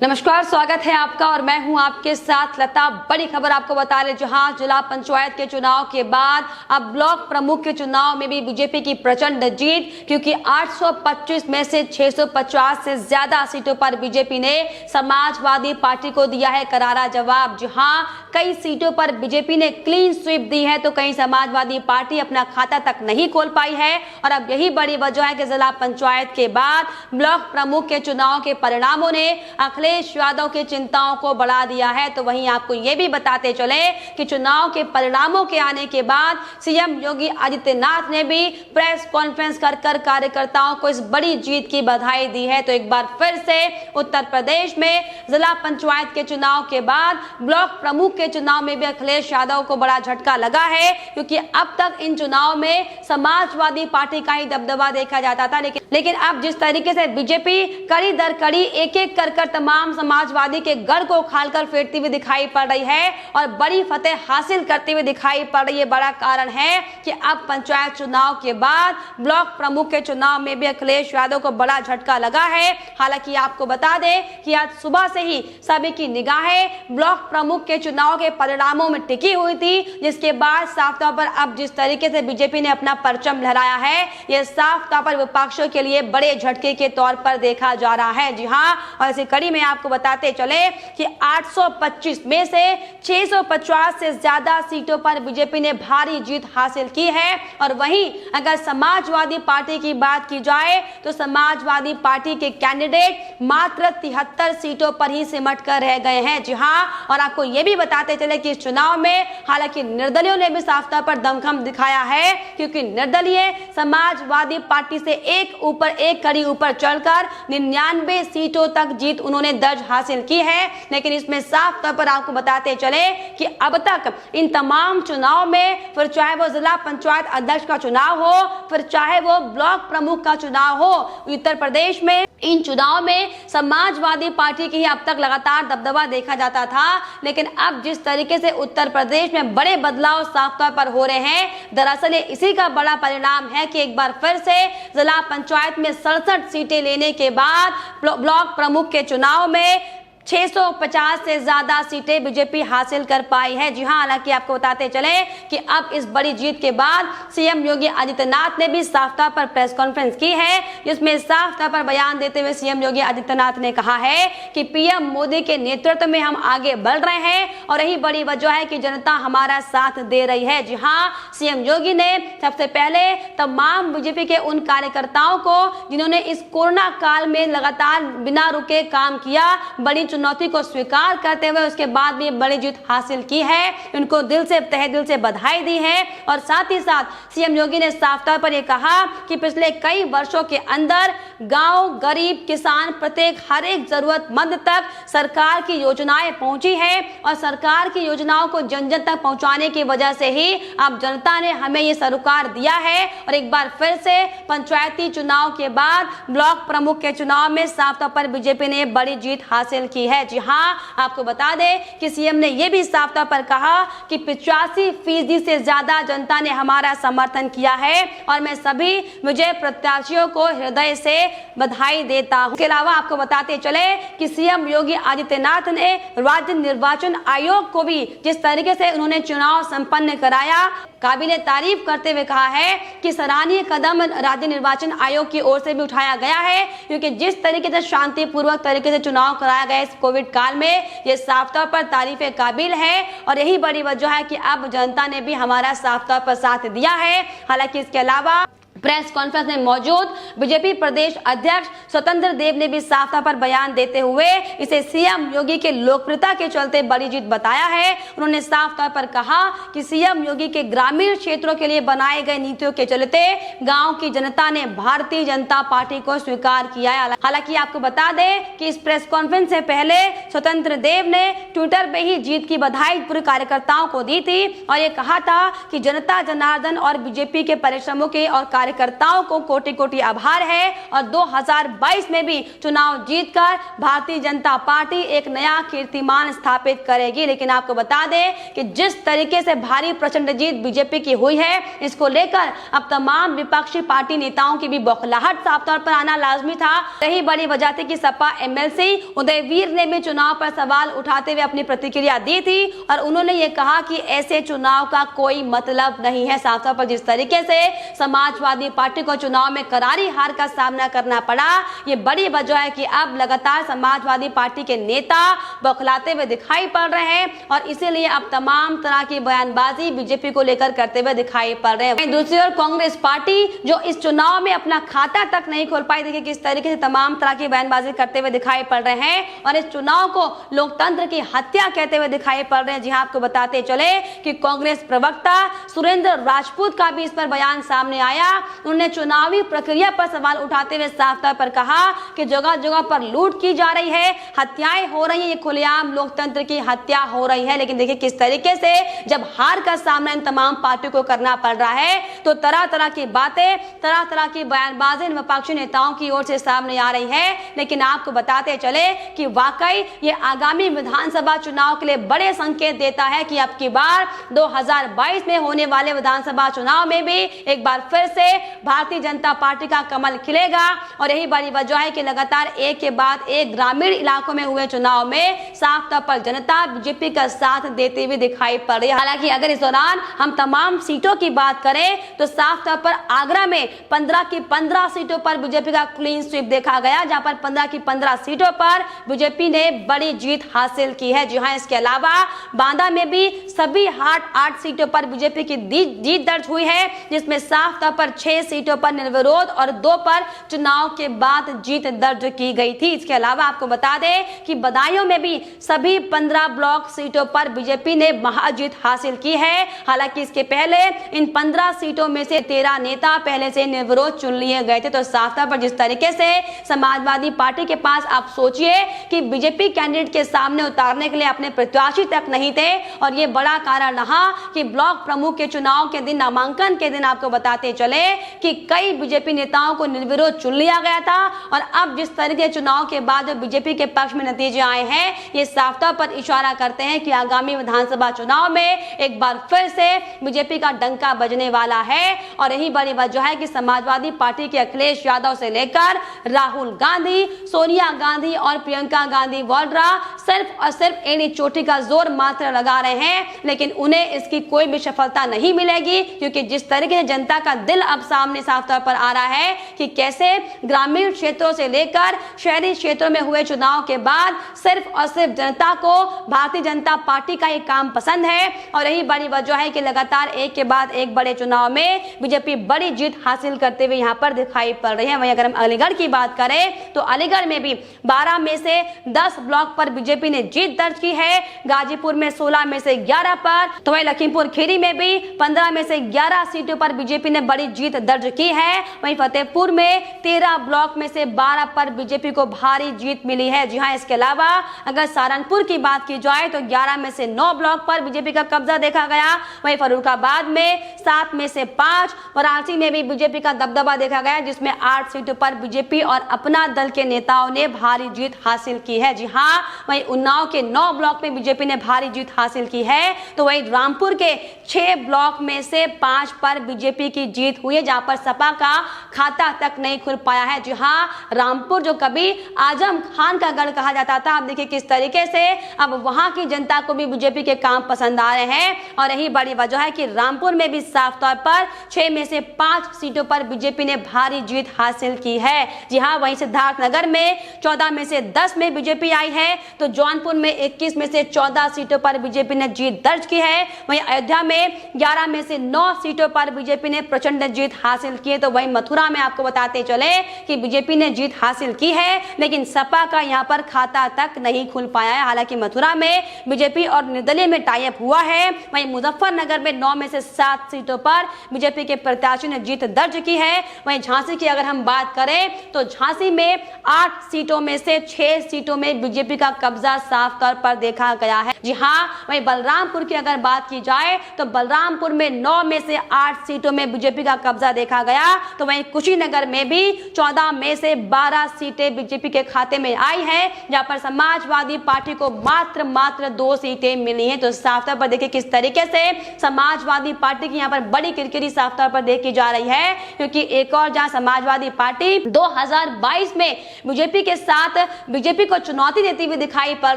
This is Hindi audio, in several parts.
नमस्कार, स्वागत है आपका और मैं हूं आपके साथ लता। बड़ी खबर आपको बता रहे, जहां जिला पंचायत के चुनाव के बाद अब ब्लॉक प्रमुख के चुनाव में भी बीजेपी की प्रचंड जीत, क्योंकि 825 में से 650 से ज्यादा सीटों पर बीजेपी ने समाजवादी पार्टी को दिया है करारा जवाब। जहां कई सीटों पर बीजेपी ने क्लीन स्वीप दी है तो कहीं समाजवादी पार्टी अपना खाता तक नहीं खोल पाई है। और अब यही बड़ी वजह है कि जिला पंचायत के बाद ब्लॉक प्रमुख के चुनाव के परिणामों ने अखिलेश यादव की चिंताओं को बढ़ा दिया है। तो वहीं आपको ये भी बताते चले कि चुनाव के परिणामों के आने के बाद सीएम योगी आदित्यनाथ ने भी प्रेस कॉन्फ्रेंस कर कार्यकर्ताओं को इस बड़ी जीत की बधाई दी है। तो एक बार फिर से उत्तर प्रदेश में जिला पंचायत के चुनाव के बाद ब्लॉक प्रमुख के चुनाव में भी अखिलेश यादव को बड़ा झटका लगा है, क्योंकि अब तक इन चुनाव में समाजवादी पार्टी का ही दबदबा देखा जाता था। लेकिन अब जिस तरीके से बीजेपी कड़ी दर कड़ी एक एक कर तमाम समाजवादी के गढ़ को खालकर फेरती हुई दिखाई पड़ रही है और बड़ी फतेह हासिल करती हुई दिखाई पड़ रही है। बड़ा कारण है कि अब पंचायत चुनाव के बाद ब्लॉक प्रमुख के चुनाव में भी अखिलेश यादव को बड़ा झटका लगा है। हालांकि आपको बता दें कि आज सुबह से ही सभी की निगाहें ब्लॉक प्रमुख के चुनाव के परिणामों में टिकी हुई थी, जिसके बाद साफ तौर पर अब जिस तरीके से बीजेपी ने अपना परचम लहराया है, यह साफ तौर पर विपक्षियों के लिए बड़े झटके के तौर पर देखा जा रहा है। जी हां, और इसी कड़ी में आपको बताते चले कि 825 में से 650 से ज्यादा सीटों पर बीजेपी ने भारी जीत हासिल की है। और वहीं अगर समाजवादी पार्टी की बात की जाए तो समाजवादी पार्टी के कैंडिडेट मात्र 73 सीटों पर ही सिमट कर रह गए हैं। जी हां, और आपको यह भी बताते चले कि इस चुनाव में हालांकि निर्दलियों ने भी साफ तौर पर दमखम दिखाया है, क्योंकि निर्दलीय समाजवादी पार्टी से एक ऊपर एक कड़ी ऊपर चढ़कर 99 सीटों तक जीत उन्होंने दर्ज हासिल की है। लेकिन इसमें साफ तौर पर आपको बताते चले कि अब तक इन तमाम चुनाव में, फिर चाहे वो जिला पंचायत अध्यक्ष का चुनाव हो, फिर चाहे वो ब्लॉक प्रमुख का चुनाव हो, उत्तर प्रदेश में इन चुनाव में समाजवादी पार्टी की ही अब तक लगातार दबदबा देखा जाता था। लेकिन अब जिस तरीके से उत्तर प्रदेश में बड़े बदलाव साफ तौर पर हो रहे हैं, दरअसल इसी का बड़ा परिणाम है कि एक बार फिर से जिला पंचायत में 67 सीटें लेने के बाद ब्लॉक प्रमुख के चुनाव में 650 से ज्यादा सीटें बीजेपी हासिल कर पाई है। जी हां, हालांकि आपको बताते चले कि अब इस बड़ी जीत के बाद सीएम योगी आदित्यनाथ ने भी साफ तौर पर प्रेस कॉन्फ्रेंस की है, जिसमें साफ तौर पर बयान देते हुए सीएम योगी आदित्यनाथ ने कहा है कि पीएम मोदी के नेतृत्व में हम आगे बढ़ रहे हैं और यही बड़ी वजह है कि जनता हमारा साथ दे रही है। जी हां, सीएम योगी ने सबसे पहले तमाम बीजेपी के उन कार्यकर्ताओं को जिन्होंने इस कोरोना काल में लगातार बिना रुके काम किया, बड़ी चुनौती को स्वीकार करते हुए उसके बाद भी बड़ी जीत हासिल की है, उनको दिल से तहे दिल से बधाई दी है। और साथ ही साथ सीएम योगी ने साफ तौर पर यह कहा कि पिछले कई वर्षों के अंदर गांव, गरीब, किसान, प्रत्येक हर एक जरूरतमंद तक सरकार की योजनाएं पहुंची है और सरकार की योजनाओं को जन जन तक पहुंचाने की वजह से ही अब जनता ने हमें ये सरोकार दिया है। और एक बार फिर से पंचायती चुनाव के बाद ब्लॉक प्रमुख के चुनाव में साफ तौर पर बीजेपी ने बड़ी जीत हासिल की है। जी हां, आपको बता दें कि सीएम ने यह भी साफ तौर पर कहा कि 85% से ज्यादा जनता ने हमारा समर्थन किया है और मैं सभी विजय प्रत्याशियों को हृदय से बधाई देता हूं। इसके अलावा आपको बताते चले कि सीएम योगी आदित्यनाथ ने राज्य निर्वाचन आयोग को भी जिस तरीके से उन्होंने चुनाव संपन्न कराया, काबिले तारीफ करते हुए कहा है कि सराहनीय कदम राज्य निर्वाचन आयोग की ओर से भी उठाया गया है, क्योंकि जिस तरीके से शांतिपूर्वक तरीके से चुनाव कराया गया इस कोविड काल में, ये साफ तौर पर तारीफे काबिल है। और यही बड़ी वजह है कि अब जनता ने भी हमारा साफ तौर पर साथ दिया है। हालांकि इसके अलावा प्रेस कॉन्फ्रेंस में मौजूद बीजेपी प्रदेश अध्यक्ष स्वतंत्र देव ने भी साफ तौर पर बयान देते हुए इसे सीएम योगी के लोकप्रियता के चलते बड़ी जीत बताया है। उन्होंने साफ तौर पर कहा कि सीएम योगी के ग्रामीण क्षेत्रों के लिए बनाए गए नीतियों के चलते गांव की जनता ने भारतीय जनता पार्टी को स्वीकार किया है। हालांकि आपको बता दें कि इस प्रेस कॉन्फ्रेंस से पहले स्वतंत्र देव ने ट्विटर पे ही जीत की बधाई पूरे कार्यकर्ताओं को दी थी और ये कहा था कि जनता जनार्दन और बीजेपी के परिश्रमों के और कार्यकर्ताओं को कोटि कोटि आभार है और 2022 में भी चुनाव जीतकर भारतीय जनता पार्टी एक नया कीर्तिमान स्थापित करेगी। लेकिन आपको बता दें कि जिस तरीके से भारी प्रचंड जीत बीजेपी की हुई है, इसको लेकर अब तमाम विपक्षी पार्टी नेताओं की भी बौखलाहट साफ तौर पर आना लाजमी था। यही बड़ी वजह थी कि सपा एमएलसी उदयवीर ने भी चुनाव पर सवाल उठाते हुए अपनी प्रतिक्रिया दी थी और उन्होंने ये कहा कि ऐसे चुनाव का कोई मतलब नहीं है। साफ तौर पर जिस तरीके से समाजवादी पार्टी को चुनाव में करारी हार का सामना करना पड़ा, ये बड़ी वजह है कि अब लगातार समाजवादी पार्टी के नेता बौखलाते हुए दिखाई पड़ रहे हैं और इसीलिए अब तमाम तरह की बयानबाजी बीजेपी को लेकर करते हुए दिखाई पड़ रहे हैं। दूसरी ओर कांग्रेस पार्टी जो इस चुनाव में अपना खाता तक नहीं खोल पाई, देखिए किस तरीके से तमाम तरह की बयानबाजी करते हुए दिखाई पड़ रहे हैं और इस चुनाव को लोकतंत्र की हत्या कहते हुए दिखाई पड़ रहे हैं। जी हाँ, आपको बताते चले कि कांग्रेस प्रवक्ता सुरेंद्र राजपूत का भी इस पर बयान सामने आया। उन्होंने चुनावी प्रक्रिया पर सवाल उठाते हुए साफ तौर पर कहा कि जगह जगह पर लूट की जा रही है, हत्याएं हो रही है, ये खुलेआम लोकतंत्र की हत्या हो रही है। लेकिन देखिए किस तरीके से जब हार का सामना इन तमाम पार्टियों को करना पड़ रहा है तो तरह तरह की बातें, तरह तरह की बयानबाजी विपक्षी नेताओं की ओर से सामने आ रही है। लेकिन आपको बताते चले कि वाकई ये आगामी विधानसभा चुनाव के लिए बड़े संकेत देता है कि अब की बार 2022 में होने वाले विधानसभा चुनाव में भी एक बार फिर से भारतीय जनता पार्टी का कमल खिलेगा और यही बड़ी वजह है कि लगातार एक के बाद एक ग्रामीण इलाकों में हुए चुनाव में साफ तौर पर जनता बीजेपी का साथ देते हुए दिखाई पड़ रही है। हालांकि अगर इस दौरान हम तमाम सीटों की बात करें तो साफ तौर पर आगरा में 15 की 15 सीटों पर बीजेपी का क्लीन स्वीप देखा गया, जहां पर 15 की 15 सीटों पर बीजेपी ने बड़ी जीत हासिल की है। जी हां, इसके अलावा बांदा में भी सभी 8 सीटों पर बीजेपी की जीत दर्ज हुई है, जिसमें साफ तौर पर 6 सीटों पर निर्विरोध और 2 पर चुनाव के बाद जीत दर्ज की गई थी। इसके अलावा आपको बता दें कि बदायूं में भी सभी 15 ब्लॉक सीटों पर बीजेपी ने महाजीत हासिल की है। हालांकि इसके पहले इन 15 सीटों में से 13 नेता पहले से निर्विरोध चुन लिए गए थे। तो साफ तौर पर जिस तरीके से समाजवादी पार्टी के पास आप सोचिए कि बीजेपी कैंडिडेट के सामने उतारने के लिए अपने प्रत्याशी तक नहीं थे और ये बड़ा कारण रहा कि ब्लॉक प्रमुख के चुनाव के दिन, नामांकन के दिन आपको बताते चले कि कई बीजेपी नेताओं को निर्विरोध चुन लिया गया था और अब जिस तरीके चुनाव के बाद बीजेपी के पक्ष में नतीजे आए हैं, ये साफ तौर पर इशारा करते हैं कि आगामी विधानसभा चुनाव में एक बार फिर से बीजेपी का डंका बजने वाला है। और यही बड़ी वजह है कि समाजवादी पार्टी के अखिलेश यादव से लेकर राहुल गांधी, सोनिया गांधी और प्रियंका गांधी वाड्रा सिर्फ और सिर्फ एड़ी चोटी का जोर मात्र लगा रहे हैं, लेकिन उन्हें इसकी कोई भी सफलता नहीं मिलेगी, क्योंकि जिस तरीके से जनता का दिल अब सामने साफ तौर पर आ रहा है कि कैसे ग्रामीण क्षेत्रों से लेकर शहरी क्षेत्रों में हुए चुनाव के बाद सिर्फ और सिर्फ जनता को भारतीय जनता पार्टी का ये काम पसंद है। और यही बड़ी वजह है कि लगातार एक के बाद एक बड़े चुनाव में बीजेपी बड़ी जीत हासिल करते हुए यहाँ पर दिखाई पड़ रही है। वहीं अगर हम अलीगढ़ की बात करें तो अलीगढ़ में भी 12 में से 10 ब्लॉक पर बीजेपी ने जीत दर्ज की है, गाजीपुर में 16 में से 11 पर, तो वहीं लखीमपुर खीरी में भी 15 में से 11 सीटों पर बीजेपी ने बड़ी जीत दर्ज की है। वहीं फतेहपुर में 13 ब्लॉक में से 12 पर बीजेपी को भारी जीत मिली है। जी हाँ, इसके अलावा अगर सहारनपुर की बात की जाए तो 11 में से 9 ब्लॉक पर बीजेपी का कब्जा देखा गया। वहीं फर्रुखाबाद में 7 में से 5, वाराणसी में भी बीजेपी का दबदबा देखा गया, जिसमें 8 सीटों पर बीजेपी और अपना दल के नेताओं ने भारी जीत हासिल की है। जी हाँ, वहीं उन्नाव के 9 ब्लॉक में बीजेपी ने भारी जीत हासिल की है। तो वहीं रामपुर के 6 ब्लॉक में से 5 पर बीजेपी की जीत हुई है, जहां पर सपा का खाता तक नहीं खुल पाया है। जी हाँ, रामपुर जो कभी आजम खान का गढ़ कहा जाता था, अब देखिए किस तरीके से अब वहां की जनता को भी बीजेपी के काम पसंद आ रहे हैं। और यही बड़ी वजह है कि रामपुर में भी साफ तौर पर 6 में से 5 सीटों पर बीजेपी ने भारी जीत हासिल की है। जी हाँ, वहीं सिद्धार्थनगर में 14 में से 10 में बीजेपी आई है, तो जौनपुर में 21 में से 14 सीटों पर बीजेपी ने जीत दर्ज की है। वहीं अयोध्या में 11 में से 9 सीटों पर बीजेपी ने प्रचंड जीत हासिल की है। तो वहीं मथुरा में आपको बताते चले कि बीजेपी ने जीत हासिल की है, लेकिन सपा का यहां पर खाता तक नहीं खुल पाया है। हालांकि मथुरा में बीजेपी और निर्दलीय में टाई अप हुआ है। वहीं मुजफ्फरनगर में 9 में से 7 सीटों पर बीजेपी के प्रत्याशी ने जीत दर्ज की है। वहीं झांसी की अगर हम बात करें तो झांसी में 8 सीटों में से 6 सीटों में बीजेपी का कब्जा साफ तौर पर देखा गया है। जी हाँ, वहीं बलरामपुर की अगर बात की जाए तो बलरामपुर में 9 में से 8 सीटों में बीजेपी का कब्जा देखा गया। तो वहीं कुशीनगर में भी 14 में से 12 सीटें बीजेपी के खाते में आई है, जहां पर समाजवादी पार्टी को मात्र 2 सीटें मिली हैं। तो साफ तौर पर देखिए किस तरीके से समाजवादी पार्टी की यहां पर बड़ी किरकिरी साफ तौर पर देखी जा रही है, क्योंकि एक और जहां समाजवादी पार्टी 2022 में बीजेपी के साथ बीजेपी को चुनौती देती हुई दिखाई पड़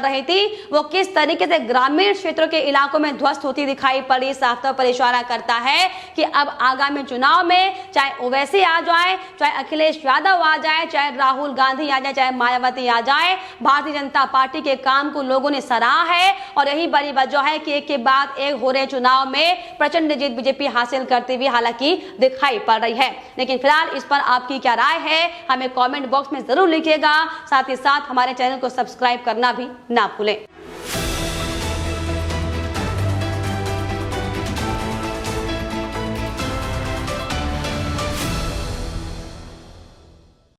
रही थी, वो किस तरीके से ग्रामीण क्षेत्रों के इलाकों में ध्वस्त होती दिखाई पड़ी, साफ तौर पर इशारा करता है कि अब आगामी चुनाव में चाहे ओवैसी आ जाए, चाहे अखिलेश यादव आ जाए, चाहे राहुल गांधी आ जाए, चाहे मायावती आ जाए, भारतीय जनता पार्टी के काम को लोगों ने सराहा है। और यही बड़ी वजह है कि एक के बाद एक हो रहे चुनाव में प्रचंड जीत बीजेपी हासिल करती हुई हालांकि दिखाई पड़ रही है। लेकिन फिलहाल इस पर आपकी क्या राय है, हमें कमेंट बॉक्स में जरूर लिखिएगा। साथ ही साथ हमारे चैनल को सब्सक्राइब करना भी ना भूलें।